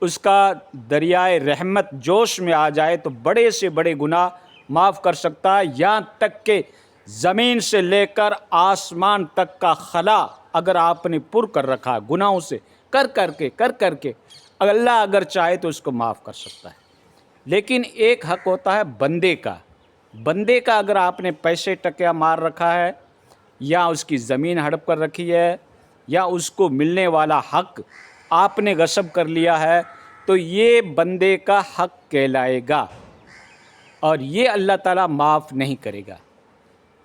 اس کا دریائے رحمت جوش میں آ جائے تو بڑے سے بڑے گناہ معاف کر سکتا ہے، یہاں تک کہ زمین سے لے کر آسمان تک کا خلا اگر آپ نے پر کر رکھا ہے گناہوں سے کر کر کے اللہ اگر چاہے تو اس کو معاف کر سکتا ہے۔ لیکن ایک حق ہوتا ہے بندے کا اگر آپ نے پیسے ٹکیا مار رکھا ہے یا اس کی زمین ہڑپ کر رکھی ہے یا اس کو ملنے والا حق آپ نے غصب کر لیا ہے تو یہ بندے کا حق کہلائے گا اور یہ اللہ تعالیٰ معاف نہیں کرے گا،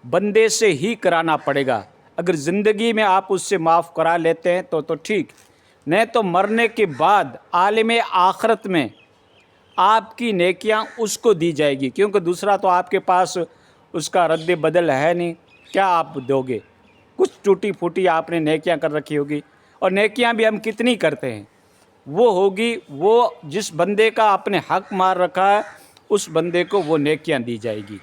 بندے سے ہی کرانا پڑے گا۔ اگر زندگی میں آپ اس سے معاف کرا لیتے ہیں تو ٹھیک، نہیں تو مرنے کے بعد عالم آخرت میں آپ کی نیکیاں اس کو دی جائے گی، کیونکہ دوسرا تو آپ کے پاس اس کا رد بدل ہے نہیں، کیا آپ دو گے؟ کچھ ٹوٹی پھوٹی آپ نے نیکیاں کر رکھی ہوگی، اور نیکیاں بھی ہم کتنی کرتے ہیں، وہ ہوگی وہ جس بندے کا آپ نے حق مار رکھا ہے اس بندے کو وہ نیکیاں دی جائے گی۔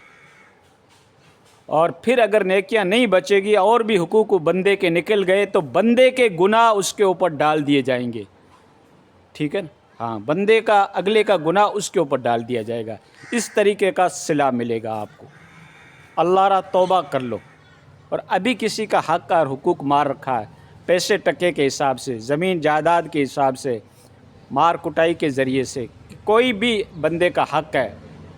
اور پھر اگر نیکیاں نہیں بچے گی اور بھی حقوق بندے کے نکل گئے تو بندے کے گناہ اس کے اوپر ڈال دیے جائیں گے، ٹھیک ہے نا؟ ہاں، بندے کا اگلے کا گناہ اس کے اوپر ڈال دیا جائے گا، اس طریقے کا صلہ ملے گا آپ کو۔ اللہ را توبہ کر لو، اور ابھی کسی کا حق اور حقوق مار رکھا ہے پیسے ٹکے کے حساب سے، زمین جائیداد کے حساب سے، مار کٹائی کے ذریعے سے، کوئی بھی بندے کا حق ہے،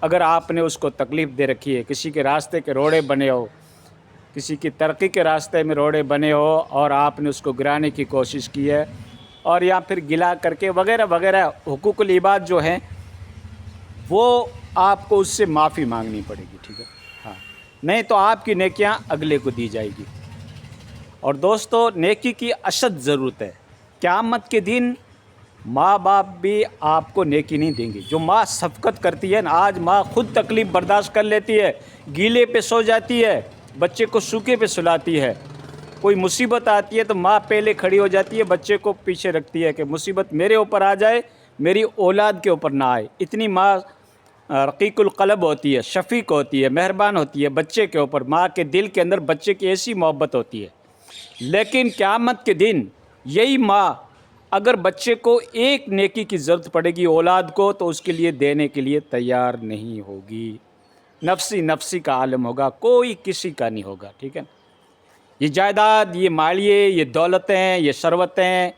اگر آپ نے اس کو تکلیف دے رکھی ہے، کسی کے راستے کے روڑے بنے ہو، کسی کی ترقی کے راستے میں روڑے بنے ہو اور آپ نے اس کو گرانے کی کوشش کی ہے، اور یا پھر گلا کر کے وغیرہ وغیرہ حقوق العباد جو ہیں وہ آپ کو اس سے معافی مانگنی پڑے گی، ٹھیک ہے؟ ہاں، نہیں تو آپ کی نیکیاں اگلے کو دی جائے گی۔ اور دوستو، نیکی کی اشد ضرورت ہے۔ قیامت کے دن ماں باپ بھی آپ کو نیکی نہیں دیں گے۔ جو ماں شفقت کرتی ہے نا، آج ماں خود تکلیف برداشت کر لیتی ہے، گیلے پہ سو جاتی ہے، بچے کو سوکھے پہ سلاتی ہے، کوئی مصیبت آتی ہے تو ماں پہلے کھڑی ہو جاتی ہے، بچے کو پیچھے رکھتی ہے کہ مصیبت میرے اوپر آ جائے، میری اولاد کے اوپر نہ آئے۔ اتنی ماں رقیق القلب ہوتی ہے، شفیق ہوتی ہے، مہربان ہوتی ہے بچے کے اوپر، ماں کے دل کے اندر بچے کی ایسی محبت ہوتی ہے۔ لیکن قیامت کے دن یہی ماں اگر بچے کو ایک نیکی کی ضرورت پڑے گی اولاد کو تو اس کے لیے دینے کے لیے تیار نہیں ہوگی، نفسی نفسی کا عالم ہوگا، کوئی کسی کا نہیں ہوگا، ٹھیک ہے؟ یہ جائیداد، یہ مالیے، یہ دولتیں، یہ ثروتیں،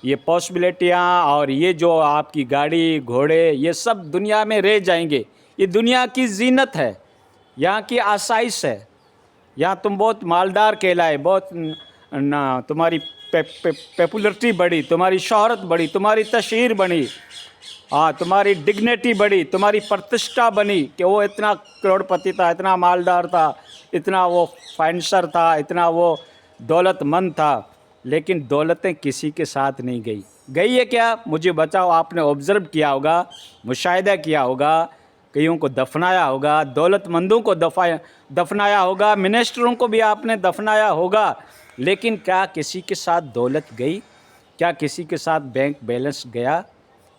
یہ پاسبلٹیاں اور یہ جو آپ کی گاڑی گھوڑے، یہ سب دنیا میں رہ جائیں گے۔ یہ دنیا کی زینت ہے، یہاں کی آسائش ہے، یہاں تم بہت مالدار کہلائے، بہت تمہاری پاپولرٹی بڑھی، تمہاری شہرت بڑھی، تمہاری تشہیر بڑھی، ہاں تمہاری ڈگنیٹی بڑھی، تمہاری پرتشٹھا بنی کہ وہ اتنا کروڑ پتی تھا، اتنا مالدار تھا، اتنا وہ فائنسر تھا، اتنا وہ دولت مند تھا۔ لیکن دولتیں کسی کے ساتھ نہیں گئی ہے کیا؟ مجھے بتاؤ، آپ نے آبزرو کیا ہوگا، مشاہدہ کیا ہوگا، کئیوں کو دفنایا ہوگا، دولت مندوں کو دفنایا ہوگا، منسٹروں کو بھی آپ نے دفنایا ہوگا، لیکن کیا کسی کے ساتھ دولت گئی؟ کیا کسی کے ساتھ بینک بیلنس گیا؟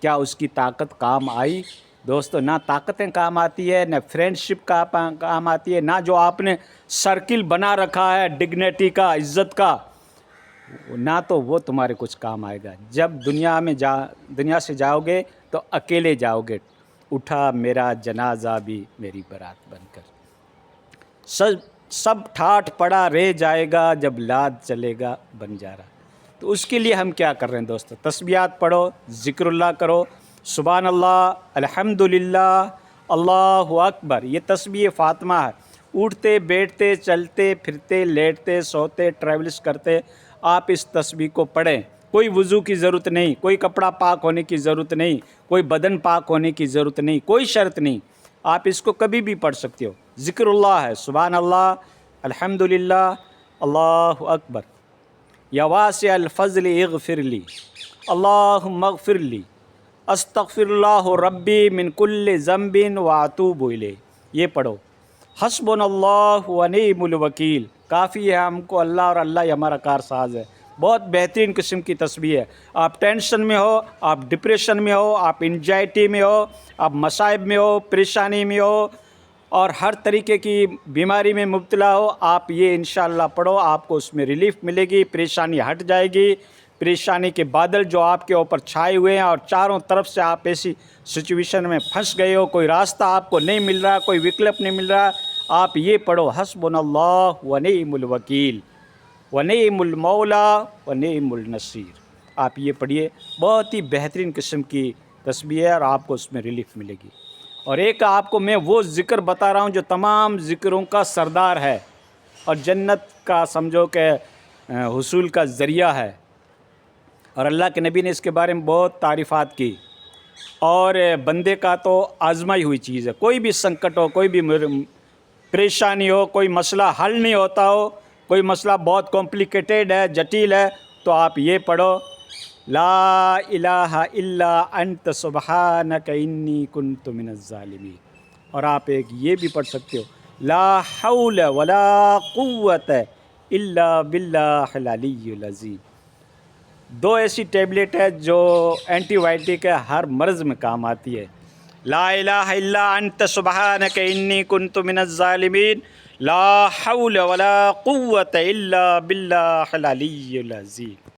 کیا اس کی طاقت کام آئی؟ دوستو، نہ طاقتیں کام آتی ہے، نہ فرینڈشپ کا کام آتی ہے، نہ جو آپ نے سرکل بنا رکھا ہے ڈگنیٹی کا، عزت کا، نہ تو وہ تمہارے کچھ کام آئے گا۔ جب دنیا سے جاؤ گے تو اکیلے جاؤ گے، اٹھا میرا جنازہ بھی میری برات بن کر، سب ٹھاٹھ پڑا رہ جائے گا جب لاد چلے گا بنجارا۔ تو اس کے لیے ہم کیا کر رہے ہیں دوستو؟ تسبیحات پڑھو، ذکر اللہ کرو، سبحان اللہ، الحمدللہ، اللہ اکبر، یہ تسبیح فاطمہ ہے۔ اٹھتے بیٹھتے چلتے پھرتے لیٹتے سوتے ٹریولس کرتے آپ اس تسبیح کو پڑھیں۔ کوئی وضو کی ضرورت نہیں، کوئی کپڑا پاک ہونے کی ضرورت نہیں، کوئی بدن پاک ہونے کی ضرورت نہیں، کوئی شرط نہیں، آپ اس کو کبھی بھی پڑھ سکتے ہو۔ ذکر اللہ ہے، سبحان اللہ، الحمدللہ، اللہ اکبر۔ یا واسع الفضل اغفر لی، اللہم اغفر لی، استغفر اللہ ربی من کل ذنب واتوب الیہ، یہ پڑھو۔ حسبنا اللہ ونعم الوکیل، کافی ہے ہم کو اللہ، اور اللہ ہی ہمارا کارساز ہے۔ بہت بہترین قسم کی تسبیح ہے۔ آپ ٹینشن میں ہو، آپ ڈپریشن میں ہو، آپ انجائٹی میں ہو، آپ مصائب میں ہو، پریشانی میں ہو، اور ہر طریقے کی بیماری میں مبتلا ہو، آپ یہ انشاءاللہ پڑھو، آپ کو اس میں ریلیف ملے گی، پریشانی ہٹ جائے گی، پریشانی کے بادل جو آپ کے اوپر چھائے ہوئے ہیں اور چاروں طرف سے آپ ایسی سچویشن میں پھنس گئے ہو، کوئی راستہ آپ کو نہیں مل رہا، کوئی وکلپ نہیں مل رہا، آپ یہ پڑھو حسبنا اللہ ونعم الوکیل ونعم المولا ونعم النصیر. آپ یہ پڑھیے، بہت ہی بہترین قسم کی تسبیح ہے اور آپ کو اس میں ریلیف ملے گی. اور ایک آپ کو میں وہ ذکر بتا رہا ہوں جو تمام ذکروں کا سردار ہے اور جنت کا سمجھو کہ حصول کا ذریعہ ہے، اور اللہ کے نبی نے اس کے بارے میں بہت تعریفات کی. اور بندے کا تو آزمائی ہوئی چیز ہے، کوئی بھی سنکٹ ہو، کوئی بھی پریشانی ہو، کوئی مسئلہ حل نہیں ہوتا ہو، کوئی مسئلہ بہت کمپلیکیٹڈ ہے، جٹیل ہے، تو آپ یہ پڑھو لا الہ الا انت سبحانک انی کنت من الظالمین. اور آپ ایک یہ بھی پڑھ سکتے ہو لا حول ولا قوت الا باللہ العلی العظیم. دو ایسی ٹیبلٹ ہے جو اینٹی بائیوٹک ہے، ہر مرض میں کام آتی ہے. لا الہ الا انت سبحانک انی کنت من الظالمین، لا حول ولا قوت الا باللہ العلی العظیم.